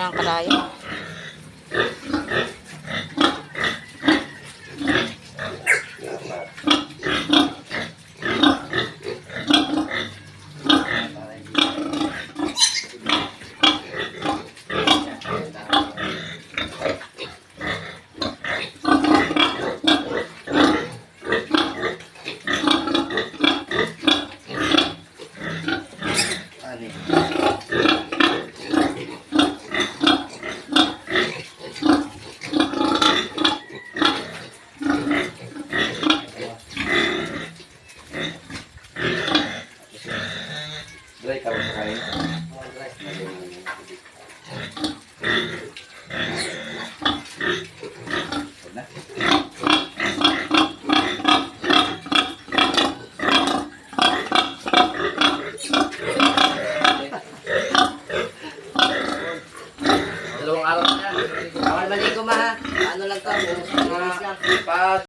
na yung kalayo. Dry ka ba kain? Dalawang araw na yan. Bawal maligo ma ha. Ano lang to? Mga